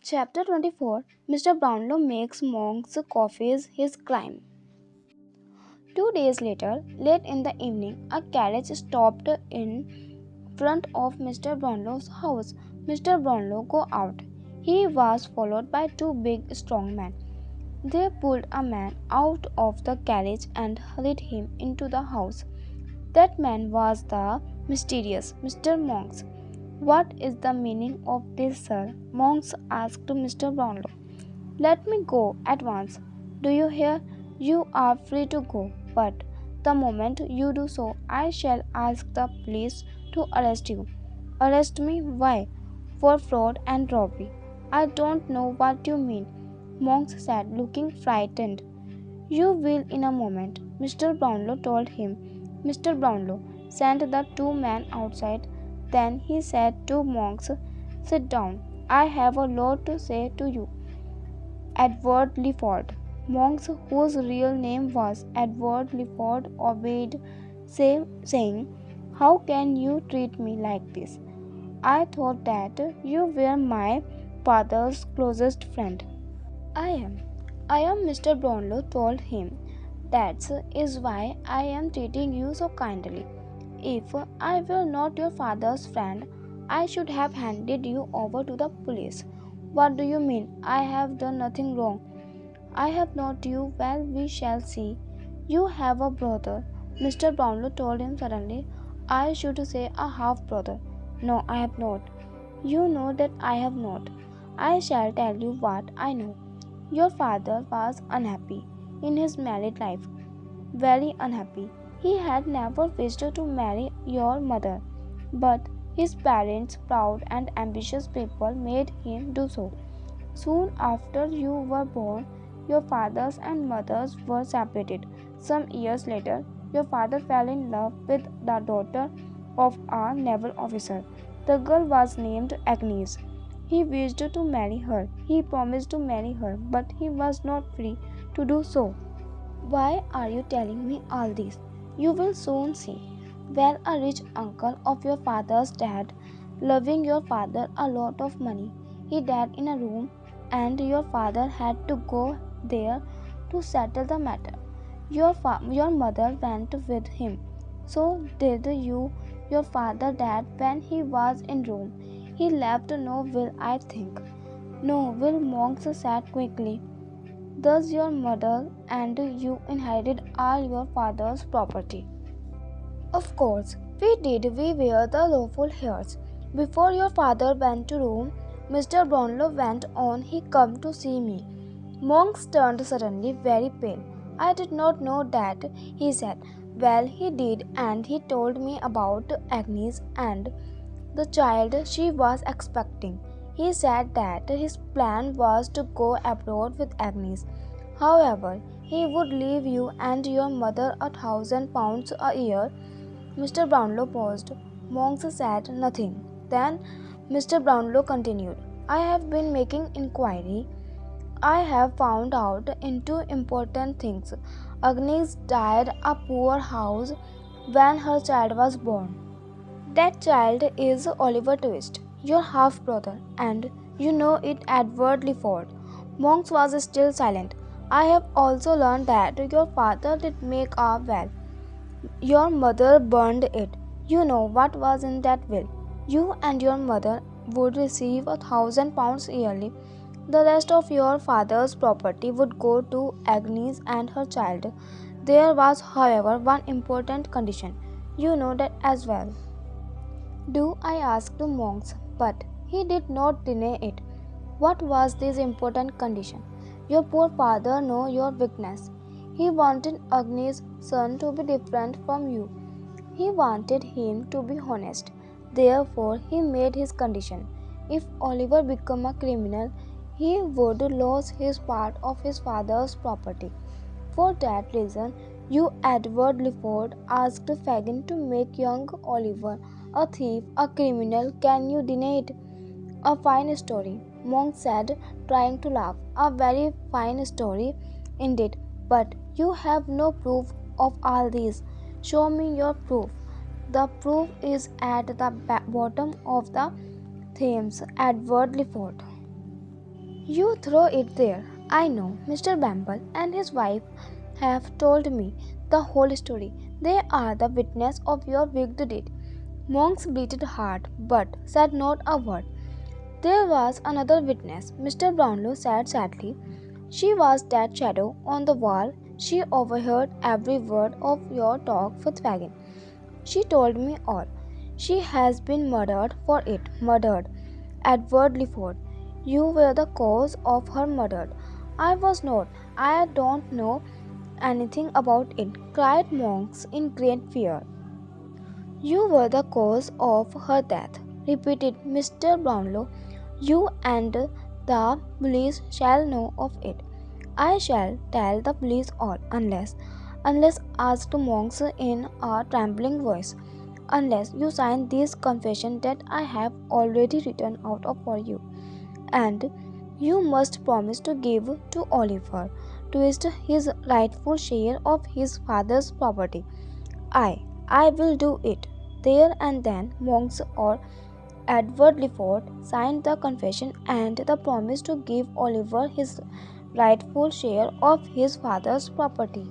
Chapter 24. Mr. Brownlow makes monks' coffees his crime. 2 days later, late in the evening, a carriage stopped in front of Mr. Brownlow's house. Mr. Brownlow got out. He was followed by two big, strong men. They pulled a man out of the carriage and hurried him into the house. That man was the mysterious Mr. Monks. "What is the meaning of this, sir?" Monks asked Mr. Brownlow. "Let me go at once. Do you hear? You are free to go, but the moment you do so, I shall ask the police to arrest you." "Arrest me? Why?" "For fraud and robbery." "I don't know what you mean," Monks said, looking frightened. "You will in a moment," Mr. Brownlow told him. Mr. Brownlow sent the two men outside. Then he said to Monks, "Sit down. I have a lot to say to you." Edward Leaford. Monks, whose real name was Edward Leaford, obeyed, saying, "How can you treat me like this? I thought that you were my father's closest friend." "I am. I am," Mr. Brownlow told him. "That is why I am treating you so kindly. If I were not your father's friend, I should have handed you over to the police." "What do you mean? I have done nothing wrong." "I have not you. Well, we shall see. You have a brother," Mr. Brownlow told him suddenly. "I should say a half-brother." "No, I have not." "You know that I have not." "I shall tell you what I know. Your father was unhappy in his married life, very unhappy. He had never wished to marry your mother, but his parents, proud and ambitious people, made him do so. Soon after you were born, your fathers and mothers were separated. Some years later, your father fell in love with the daughter of a naval officer. The girl was named Agnes. He wished to marry her. He promised to marry her, but he was not free to do so. "Why are you telling me all this?" "You will soon see. Well, a rich uncle of your father's died, leaving your father a lot of money. He died in a room, and your father had to go there to settle the matter. Your mother went with him. So did you. Your father died when he was in Rome. He left no will, I think." "No will," Monks said quickly. "Thus your mother and you inherited all your father's property." "Of course we did. We were the lawful heirs. Before your father went to Rome," Mr. Brownlow went on, "he came to see me." Monks turned suddenly very pale. "I did not know that," he said. "Well, he did, and he told me about Agnes and the child she was expecting. He said that his plan was to go abroad with Agnes. However, he would leave you and your mother £1,000 a year." Mr. Brownlow paused. Monks said nothing. Then Mr. Brownlow continued, "I have been making inquiry. I have found out two important things. Agnes died a poor house when her child was born. That child is Oliver Twist, your half-brother, and you know it, Edward Leaford." Monks was still silent. "I have also learned that your father did make a will. Your mother burned it. You know what was in that will. You and your mother would receive £1,000 yearly. The rest of your father's property would go to Agnes and her child. There was, however, one important condition. You know that as well." "Do?" I asked Monks, but he did not deny it. "What was this important condition?" "Your poor father knew your weakness. He wanted Agnes' son to be different from you. He wanted him to be honest. Therefore, he made his condition. If Oliver became a criminal, he would lose his part of his father's property. For that reason, you, Edward Leaford, asked Fagin to make young Oliver a thief, a criminal. Can you deny it?" "A fine story," Monk said, trying to laugh. "A very fine story indeed. But you have no proof of all this. Show me your proof." "The proof is at the bottom of the Thames, Edward Leaford." You throw it there. I know. Mr. Bamble and his wife have told me the whole story. They are the witness of your wicked deed. Monks breathed hard, but said not a word. There was another witness, Mr. Brownlow said sadly. She was that shadow on the wall. She overheard every word of your talk with Fagin. She told me all. She has been murdered for it. Murdered. Edward Clifford. You were the cause of her murder. I was not. I don't know anything about it, cried Monks in great fear. You were the cause of her death, repeated Mr. Brownlow. You and the police shall know of it. I shall tell the police all, unless asked Monks in a trembling voice, unless you sign this confession that I have already written out of for you. And you must promise to give to Oliver Twist his rightful share of his father's property. I will do it. There and then, Monks or Edward Clifford signed the confession and the promise to give Oliver his rightful share of his father's property.